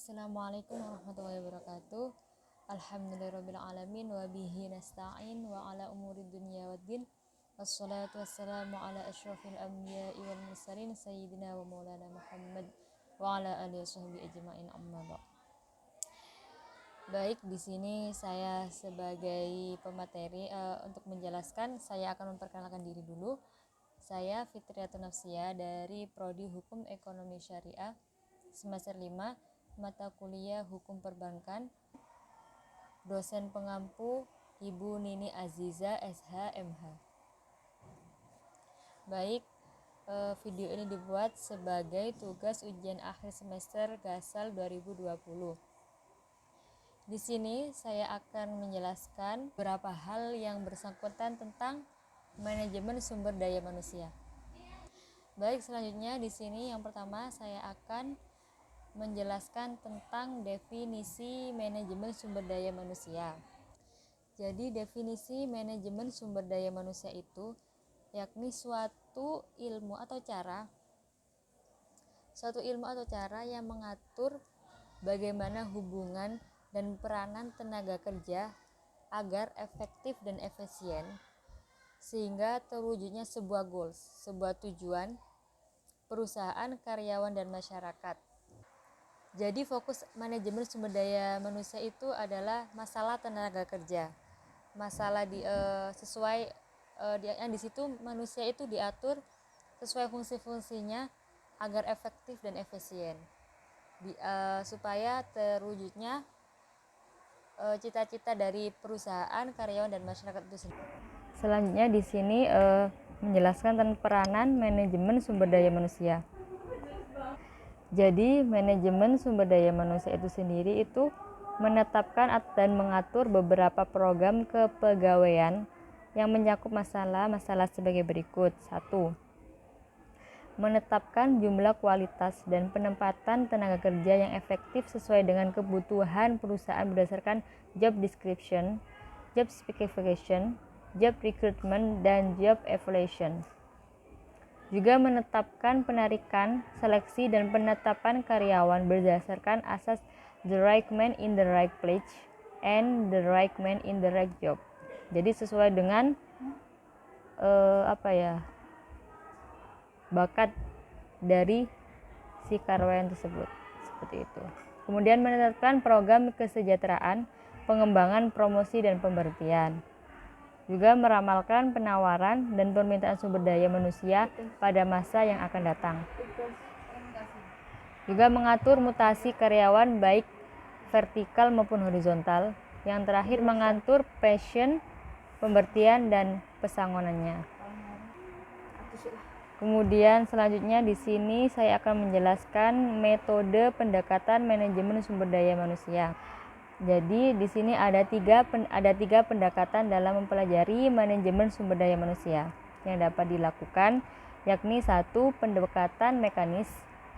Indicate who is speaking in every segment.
Speaker 1: Assalamualaikum warahmatullahi wabarakatuh. Alhamdulillahirrabbilalamin wa bihi nasta'in wa ala umuri dunya waddin. Wassalatu wassalamu ala asyrafil anbiya'i wal mursalin sayyidina wa maulana Muhammad wa ala alihi washabbihi ajma'in, amma ba'd. Baik, di sini saya sebagai pemateri untuk menjelaskan, saya akan memperkenalkan diri dulu. Saya Fitriatun Nafsiyah dari Prodi Hukum Ekonomi Syariah semester 5, mata kuliah Hukum Perbankan. Dosen pengampu Ibu Nini Aziza SH MH. Baik, video ini dibuat sebagai tugas ujian akhir semester Gasal 2020. Di sini saya akan menjelaskan beberapa hal yang bersangkutan tentang manajemen sumber daya manusia. Baik, selanjutnya di sini yang pertama saya akan menjelaskan tentang definisi manajemen sumber daya manusia. Jadi definisi manajemen sumber daya manusia itu yakni suatu ilmu atau cara yang mengatur bagaimana hubungan dan peranan tenaga kerja agar efektif dan efisien sehingga terwujudnya sebuah goals, sebuah tujuan perusahaan, karyawan, dan masyarakat. Jadi fokus manajemen sumber daya manusia itu adalah masalah tenaga kerja. Masalah yang di situ manusia itu diatur sesuai fungsi-fungsinya agar efektif dan efisien. Supaya terwujudnya cita-cita dari perusahaan, karyawan, dan masyarakat itu sendiri. Selanjutnya di sini menjelaskan tentang peranan manajemen sumber daya manusia. Jadi manajemen sumber daya manusia itu sendiri itu menetapkan dan mengatur beberapa program kepegawaian yang mencakup masalah sebagai berikut. 1. Menetapkan jumlah, kualitas, dan penempatan tenaga kerja yang efektif sesuai dengan kebutuhan perusahaan berdasarkan job description, job specification, job recruitment, dan job evaluation. Juga menetapkan penarikan, seleksi, dan penetapan karyawan berdasarkan asas the right man in the right place and the right man in the right job. Jadi sesuai dengan bakat dari si karyawan tersebut, seperti itu. Kemudian menetapkan program kesejahteraan, pengembangan, promosi, dan pemberhentian. Juga meramalkan penawaran dan permintaan sumber daya manusia pada masa yang akan datang. Juga mengatur mutasi karyawan baik vertikal maupun horizontal. Yang terakhir mengatur passion, pemberhentian, dan pesangonannya. Kemudian selanjutnya di sini saya akan menjelaskan metode pendekatan manajemen sumber daya manusia. Jadi di sini ada tiga pendekatan dalam mempelajari manajemen sumber daya manusia yang dapat dilakukan, yakni 1. Pendekatan mekanis,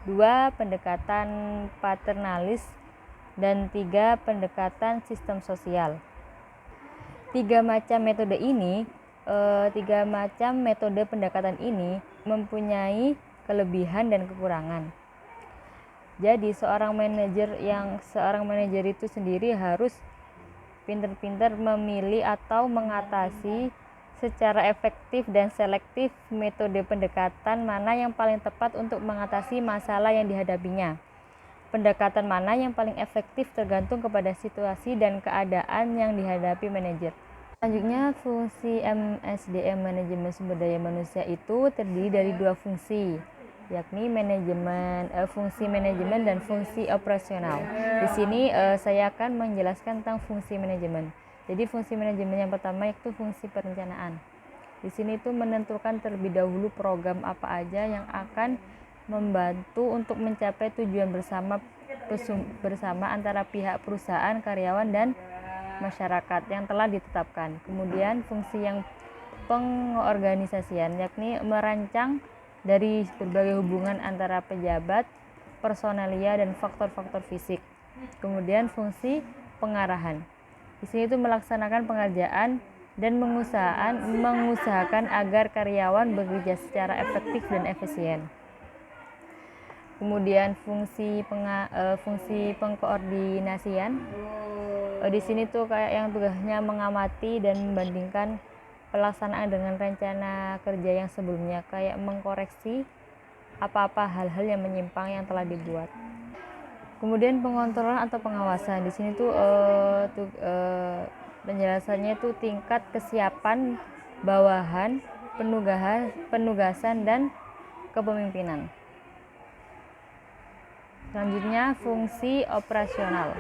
Speaker 1: 2. Pendekatan paternalis, dan 3. Pendekatan sistem sosial. Tiga macam metode pendekatan ini mempunyai kelebihan dan kekurangan. Jadi seorang manajer itu sendiri harus pintar-pintar memilih atau mengatasi secara efektif dan selektif metode pendekatan mana yang paling tepat untuk mengatasi masalah yang dihadapinya. Pendekatan mana yang paling efektif tergantung kepada situasi dan keadaan yang dihadapi manajer. Selanjutnya, fungsi MSDM manajemen sumber daya manusia itu terdiri dari dua fungsi, yakni fungsi manajemen dan fungsi operasional. Di sini saya akan menjelaskan tentang fungsi manajemen. Jadi fungsi manajemen yang pertama yaitu fungsi perencanaan. Di sini itu menentukan terlebih dahulu program apa aja yang akan membantu untuk mencapai tujuan bersama antara pihak perusahaan, karyawan, dan masyarakat yang telah ditetapkan. Kemudian fungsi yang pengorganisasian yakni merancang dari berbagai hubungan antara pejabat, personalia, dan faktor-faktor fisik. Kemudian fungsi pengarahan. Di sini itu melaksanakan pengerjaan dan mengusahakan agar karyawan bekerja secara efektif dan efisien. Kemudian fungsi pengkoordinasian. Di sini tuh kayak yang tugasnya mengamati dan membandingkan pelaksanaan dengan rencana kerja yang sebelumnya, kayak mengkoreksi apa-apa hal-hal yang menyimpang yang telah dibuat. Kemudian pengontrolan atau pengawasan. Di sini tuh penjelasannya itu tingkat kesiapan bawahan, penugasan dan kepemimpinan. Selanjutnya fungsi operasional.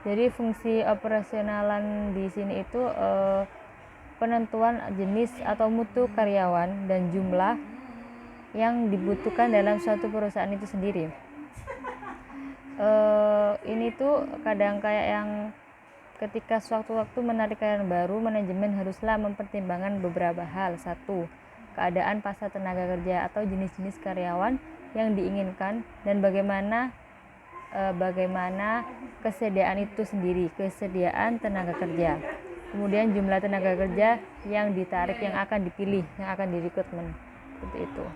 Speaker 1: Jadi fungsi operasionalan di sini itu penentuan jenis atau mutu karyawan dan jumlah yang dibutuhkan dalam suatu perusahaan itu sendiri. Ini tuh kadang kayak yang ketika sewaktu-waktu menarik karyawan baru, manajemen haruslah mempertimbangkan beberapa hal. 1. Keadaan pasar tenaga kerja atau jenis-jenis karyawan yang diinginkan dan bagaimana kesediaan itu sendiri, kesediaan tenaga kerja. Kemudian jumlah tenaga kerja yang ditarik, yang akan dipilih, yang akan direkrutmen, seperti itu.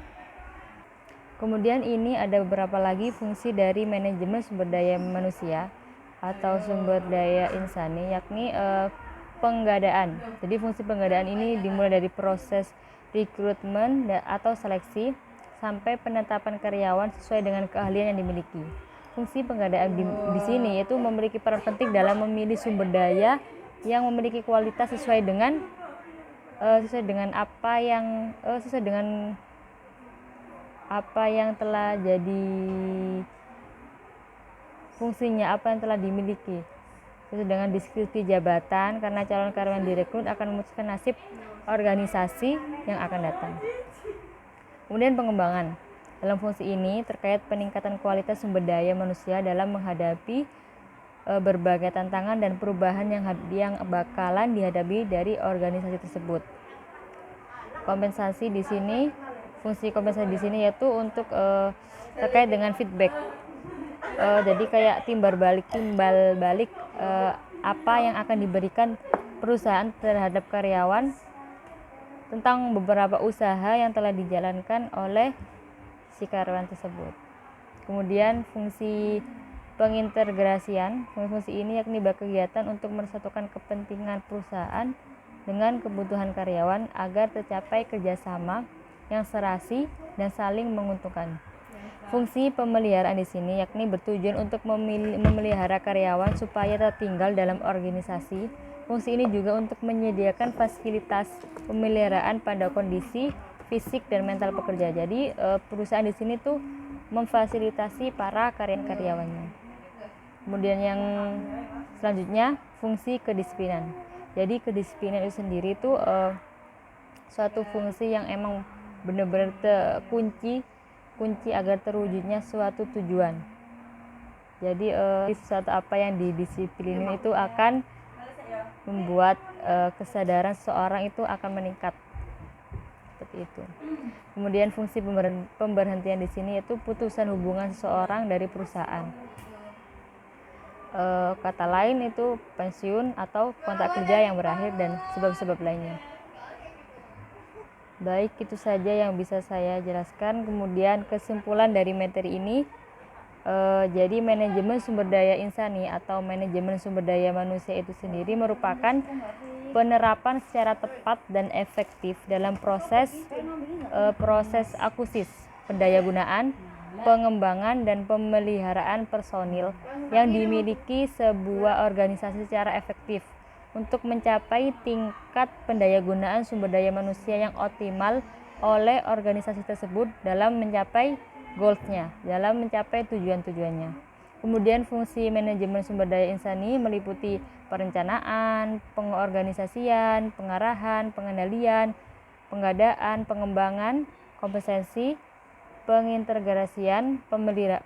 Speaker 1: Kemudian ini ada beberapa lagi fungsi dari manajemen sumber daya manusia atau sumber daya insani, yakni penggadaan. Jadi fungsi penggadaan ini dimulai dari proses rekrutmen atau seleksi sampai penetapan karyawan sesuai dengan keahlian yang dimiliki. Fungsi penggadaan di sini yaitu memiliki peran penting dalam memilih sumber daya yang memiliki kualitas sesuai dengan apa yang telah jadi fungsinya, apa yang telah dimiliki, sesuai dengan deskripsi jabatan, karena calon karyawan direkrut akan memutuskan nasib organisasi yang akan datang. Kemudian pengembangan. Dalam fungsi ini terkait peningkatan kualitas sumber daya manusia dalam menghadapi berbagai tantangan dan perubahan yang bakalan dihadapi dari organisasi tersebut. Kompensasi di sini, fungsi kompensasi di sini yaitu untuk terkait dengan feedback. Jadi kayak timbal balik apa yang akan diberikan perusahaan terhadap karyawan tentang beberapa usaha yang telah dijalankan oleh si karyawan tersebut. Kemudian fungsi pengintegrasian. Fungsi ini yakni berkegiatan untuk menyatukan kepentingan perusahaan dengan kebutuhan karyawan agar tercapai kerjasama yang serasi dan saling menguntungkan. Fungsi pemeliharaan di sini yakni bertujuan untuk memelihara karyawan supaya tetap tinggal dalam organisasi. Fungsi ini juga untuk menyediakan fasilitas pemeliharaan pada kondisi fisik dan mental pekerja. Jadi perusahaan di sini tuh memfasilitasi para karyawannya. Kemudian yang selanjutnya fungsi kedisiplinan. Jadi kedisiplinan itu sendiri tuh suatu fungsi yang emang benar-benar kunci agar terwujudnya suatu tujuan. Jadi sesuatu apa yang didisiplinin itu akan membuat kesadaran seseorang itu akan meningkat. Seperti itu. Kemudian fungsi pemberhentian di sini yaitu putusan hubungan seseorang dari perusahaan. Kata lain itu pensiun atau kontrak kerja yang berakhir dan sebab-sebab lainnya. Baik, itu saja yang bisa saya jelaskan. Kemudian kesimpulan dari materi ini, jadi manajemen sumber daya insani atau manajemen sumber daya manusia itu sendiri merupakan penerapan secara tepat dan efektif dalam proses akusis, pendayagunaan, pengembangan dan pemeliharaan personil yang dimiliki sebuah organisasi secara efektif untuk mencapai tingkat pendayagunaan sumber daya manusia yang optimal oleh organisasi tersebut dalam mencapai goals-nya, dalam mencapai tujuan-tujuannya. Kemudian fungsi manajemen sumber daya insani meliputi perencanaan, pengorganisasian, pengarahan, pengendalian, pengadaan, pengembangan, kompensasi, pengintegrasian,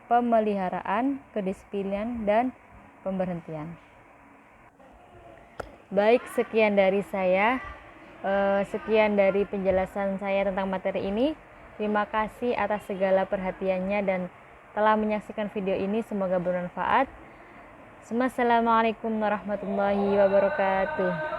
Speaker 1: pemeliharaan, kedisiplinan, dan pemberhentian. Baik, sekian dari saya. Sekian dari penjelasan saya tentang materi ini. Terima kasih atas segala perhatiannya dan telah menyaksikan video ini. Semoga bermanfaat. Assalamualaikum warahmatullahi wabarakatuh.